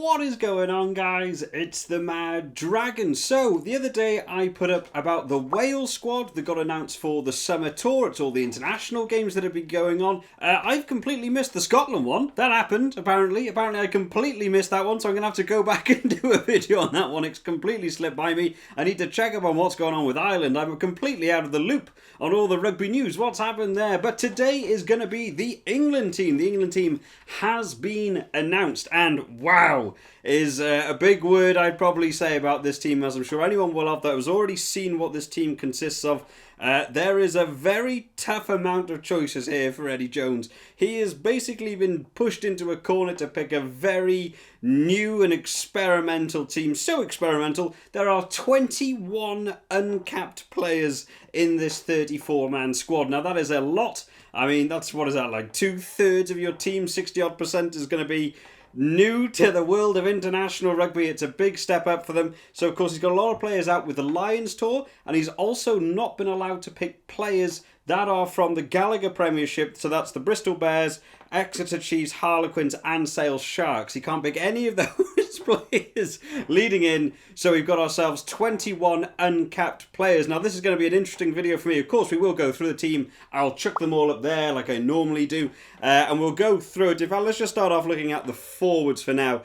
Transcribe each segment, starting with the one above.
What is going on, guys? It's the Mad Dragon. So, the other day I put up about the Wales squad that got announced for the summer tour. It's all the international games that have been going on. I've completely missed the Scotland one. That happened, apparently. Apparently I completely missed that one, so I'm going to have to go back and do a video on that one. It's completely slipped by me. I need to check up on what's going on with Ireland. I'm completely out of the loop on all the rugby news. What's happened there? But today is going to be the England team. The England team has been announced, and wow is a big word I'd probably say about this team, as I'm sure anyone will have that has already seen what this team consists of. There is a very tough amount of choices here for Eddie Jones. He has basically been pushed into a corner to pick a very new and experimental team. So experimental, there are 21 uncapped players in this 34-man squad. Now that is a lot. I mean, what is that, like 2/3 of your team, 60-odd% is going to be new to the world of international rugby. It's a big step up for them. So, of course, he's got a lot of players out with the Lions tour, and he's also not been allowed to pick players that are from the Gallagher Premiership. So that's the Bristol Bears, Exeter Chiefs, Harlequins, and Sale Sharks. He can't pick any of those players leading in. So we've got ourselves 21 uncapped players. Now, this is going to be an interesting video for me. Of course, we will go through the team. I'll chuck them all up there like I normally do. And we'll go through it. Let's just start off looking at the forwards for now.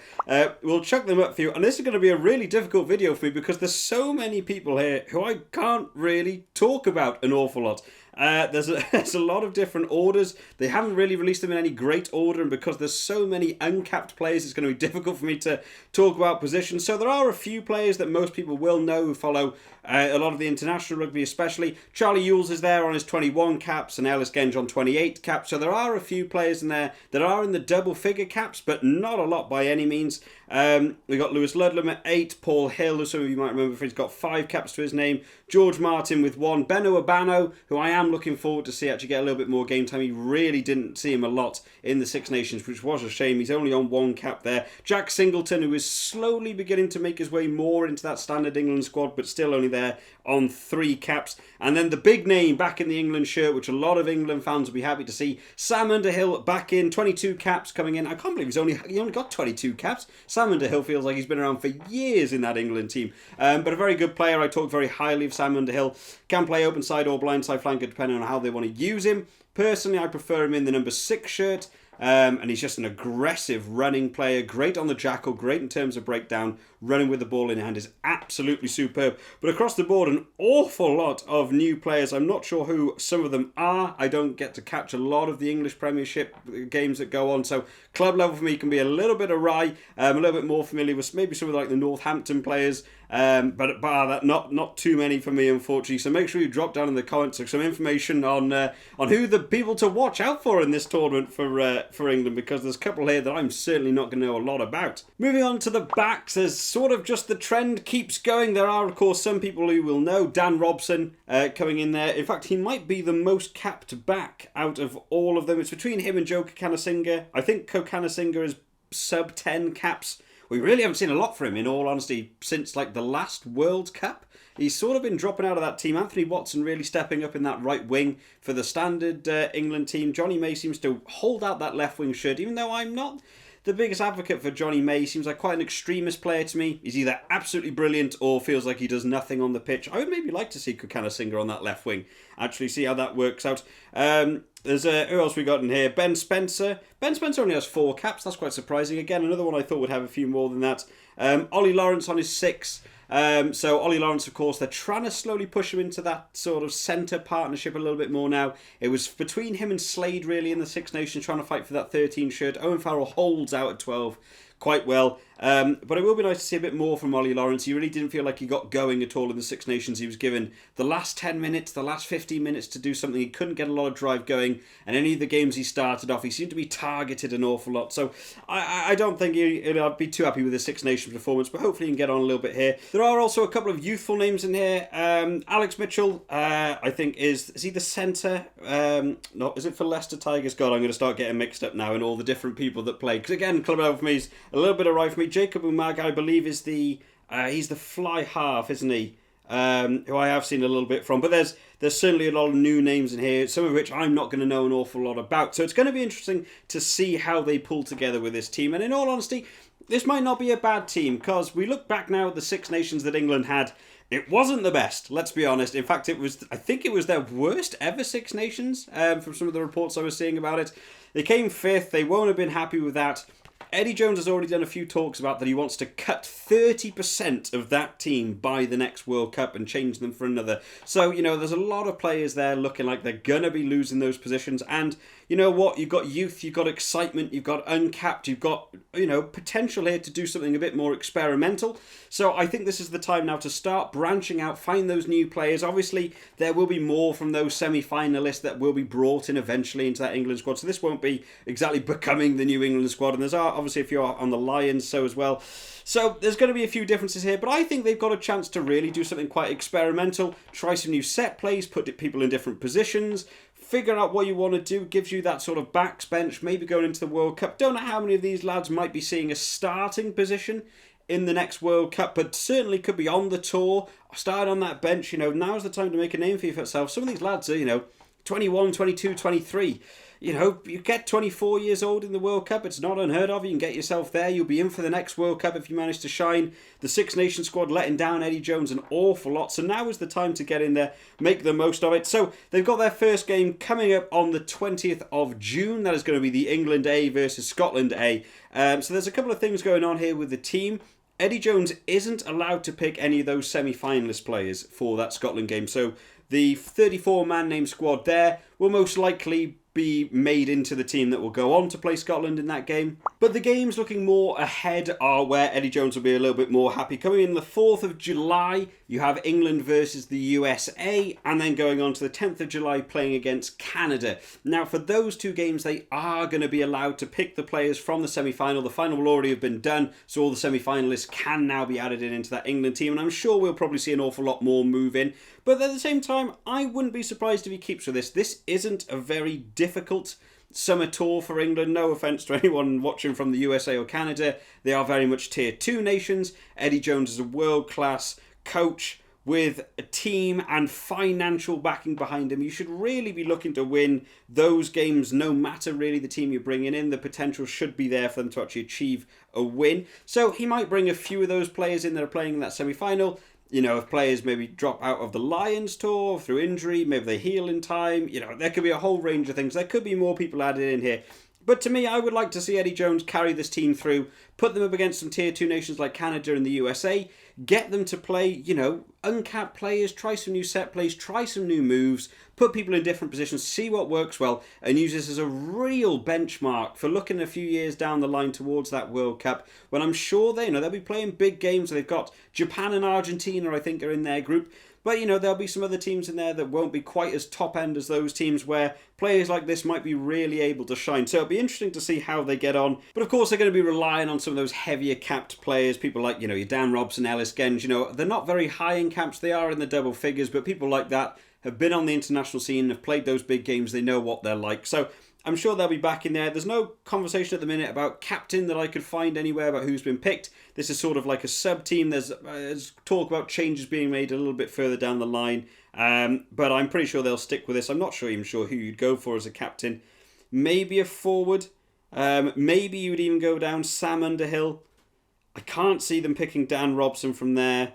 We'll chuck them up for you. And this is going to be a really difficult video for me because there's so many people here who I can't really talk about an awful lot. There's a lot of different orders. They haven't really released them in any great order, and because there's so many uncapped players, it's going to be difficult for me to talk about positions. So there are a few players that most people will know who follow a lot of the international rugby, especially. Charlie Ewels is there on his 21 caps and Ellis Genge on 28 caps. So there are a few players in there that are in the double figure caps, but not a lot by any means. We got Lewis Ludlam at 8, Paul Hill, who some of you might remember, he's got 5 caps to his name, George Martin with 1, Beno Abano, who I am looking forward to see actually get a little bit more game time. He really didn't see him a lot in the Six Nations, which was a shame. He's only on 1 cap there. Jack Singleton, who is slowly beginning to make his way more into that standard England squad, but still only there on 3 caps. And then the big name back in the England shirt, which a lot of England fans will be happy to see, Sam Underhill back in, 22 caps coming in. I can't believe he only got 22 caps. Sam Underhill feels like he's been around for years in that England team. But a very good player. I talk very highly of Sam Underhill. Can play open side or blind side flanker depending on how they want to use him. Personally, I prefer him in the number 6 shirt. And he's just an aggressive running player, great on the jackal, great in terms of breakdown, running with the ball in hand is absolutely superb. But across the board, an awful lot of new players. I'm not sure who some of them are. I don't get to catch a lot of the English Premiership games that go on, so club level for me can be a little bit awry. A little bit more familiar with maybe some of like the Northampton players, but bar that, not too many for me, unfortunately. So make sure you drop down in the comments some information on who the people to watch out for in this tournament for England, because there's a couple here that I'm certainly not going to know a lot about. Moving on to the backs, there's sort of just the trend keeps going. There are, of course, some people who will know Dan Robson coming in there. In fact, he might be the most capped back out of all of them. It's between him and Joe Kokanasinga. I think Kokanasinga is sub 10 caps. We really haven't seen a lot for him, in all honesty, since like the last World Cup. He's sort of been dropping out of that team. Anthony Watson really stepping up in that right wing for the standard England team. Johnny May seems to hold out that left wing shirt, even though I'm not the biggest advocate for Johnny May. He seems like quite an extremist player to me. He's either absolutely brilliant or feels like he does nothing on the pitch. I would maybe like to see Kokanasinga on that left wing, actually see how that works out. There's who else we got in here? Ben Spencer. Ben Spencer only has 4 caps. That's quite surprising. Again, another one I thought would have a few more than that. Ollie Lawrence on his 6. So Ollie Lawrence, of course, they're trying to slowly push him into that sort of centre partnership a little bit more now. It was between him and Slade really in the Six Nations trying to fight for that 13 shirt. Owen Farrell holds out at 12 quite well. But it will be nice to see a bit more from Ollie Lawrence. He really didn't feel like he got going at all in the Six Nations. He was given the last 10 minutes, the last 15 minutes to do something. He couldn't get a lot of drive going. And any of the games he started off, he seemed to be targeted an awful lot. So I don't think I'd be too happy with his Six Nations performance, but hopefully he can get on a little bit here. There are also a couple of youthful names in here. Alex Mitchell, I think, is he the centre? No, is it for Leicester Tigers? God, I'm going to start getting mixed up now in all the different people that play. Because again, club level for me is a little bit awry for me. Jacob Umaga, I believe, is he's the fly half, isn't he? who I have seen a little bit from. But there's certainly a lot of new names in here, some of which I'm not going to know an awful lot about. So it's going to be interesting to see how they pull together with this team. And in all honesty, this might not be a bad team, because we look back now at the Six Nations that England had. It wasn't the best, let's be honest. In fact, I think it was their worst ever Six Nations, from some of the reports I was seeing about it. They came fifth. They won't have been happy with that. Eddie Jones has already done a few talks about that he wants to cut 30% of that team by the next World Cup and change them for another. So, there's a lot of players there looking like they're going to be losing those positions. And you know what? You've got youth, you've got excitement, you've got uncapped, you've got, potential here to do something a bit more experimental. So I think this is the time now to start branching out, find those new players. Obviously, there will be more from those semi-finalists that will be brought in eventually into that England squad. So this won't be exactly becoming the new England squad. And there's obviously if you're on the Lions, so as well. So there's going to be a few differences here, but I think they've got a chance to really do something quite experimental, try some new set plays, put people in different positions, figure out what you want to do, gives you that sort of backbench, maybe going into the World Cup. Don't know how many of these lads might be seeing a starting position in the next World Cup, but certainly could be on the tour, start on that bench. Now's the time to make a name for yourself. Some of these lads are, 21, 22, 23. You get 24 years old in the World Cup, it's not unheard of. You can get yourself there. You'll be in for the next World Cup if you manage to shine. The Six Nations squad letting down Eddie Jones an awful lot. So now is the time to get in there, make the most of it. So they've got their first game coming up on the 20th of June. That is going to be the England A versus Scotland A. So there's a couple of things going on here with the team. Eddie Jones isn't allowed to pick any of those semi-finalist players for that Scotland game. So the 34-man name squad there will most likely be made into the team that will go on to play Scotland in that game. But the games looking more ahead are where Eddie Jones will be a little bit more happy. Coming in the 4th of July, you have England versus the USA, and then going on to the 10th of July playing against Canada. Now, for those two games, they are going to be allowed to pick the players from the semi-final. The final will already have been done, so all the semi-finalists can now be added into that England team, and I'm sure we'll probably see an awful lot more move in. But at the same time, I wouldn't be surprised if he keeps with this. This isn't a very difficult summer tour for England. No offence to anyone watching from the USA or Canada. They are very much tier 2 nations. Eddie Jones is a world-class coach with a team and financial backing behind him. You should really be looking to win those games no matter really the team you're bringing in. The potential should be there for them to actually achieve a win. So he might bring a few of those players in that are playing in that semi-final. If players maybe drop out of the Lions tour through injury, maybe they heal in time, there could be a whole range of things. There could be more people added in here. But to me, I would like to see Eddie Jones carry this team through, put them up against some tier 2 nations like Canada and the USA, get them to play, uncapped players, try some new set plays, try some new moves, put people in different positions, see what works well, and use this as a real benchmark for looking a few years down the line towards that World Cup, when I'm sure they'll be playing big games. They've got Japan and Argentina, I think, are in their group. But, there'll be some other teams in there that won't be quite as top end as those teams, where players like this might be really able to shine. So it'll be interesting to see how they get on. But of course, they're going to be relying on some of those heavier capped players. People like, your Dan Robson, Ellis Genge. They're not very high in caps. They are in the double figures. But people like that have been on the international scene, have played those big games. They know what they're like. So I'm sure they'll be back in there. There's no conversation at the minute about captain that I could find anywhere about who's been picked. This is sort of like a sub-team. There's talk about changes being made a little bit further down the line. But I'm pretty sure they'll stick with this. I'm not even sure who you'd go for as a captain. Maybe a forward. Maybe you would even go down Sam Underhill. I can't see them picking Dan Robson from there.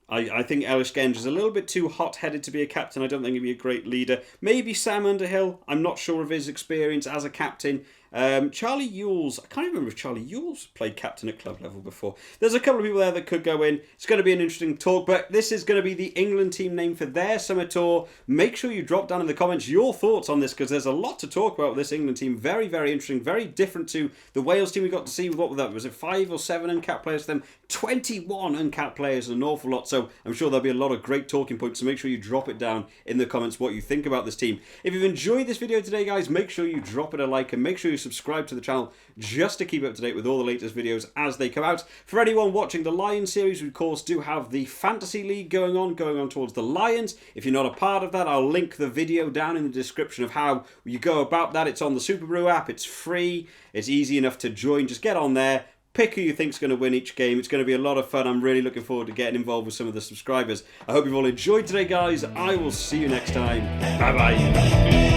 I think Ellis Genge is a little bit too hot-headed to be a captain. I don't think he'd be a great leader. Maybe Sam Underhill. I'm not sure of his experience as a captain. Charlie Ewells. I can't remember if Charlie Ewells played captain at club level before. There's a couple of people there that could go in. It's going to be an interesting talk, but this is going to be the England team name for their summer tour. Make sure you drop down in the comments your thoughts on this, because there's a lot to talk about with this England team. Very, very interesting. Very different to the Wales team we got to see. What was that? Was it 5 or 7 uncapped players for them? 21 uncapped players, an awful lot. So I'm sure there'll be a lot of great talking points. So make sure you drop it down in the comments what you think about this team. If you've enjoyed this video today, guys, make sure you drop it a like and make sure you subscribe to the channel just to keep up to date with all the latest videos as they come out. For anyone watching the Lions series, we of course do have the Fantasy League going on towards the Lions. If you're not a part of that, I'll link the video down in the description of how you go about that. It's on the Super Brew app. It's free. It's easy enough to join. Just get on there, Pick who you think's going to win each game. It's going to be a lot of fun. I'm really looking forward to getting involved with some of the subscribers. I hope you've all enjoyed today, guys. I will see you next time. Bye-bye.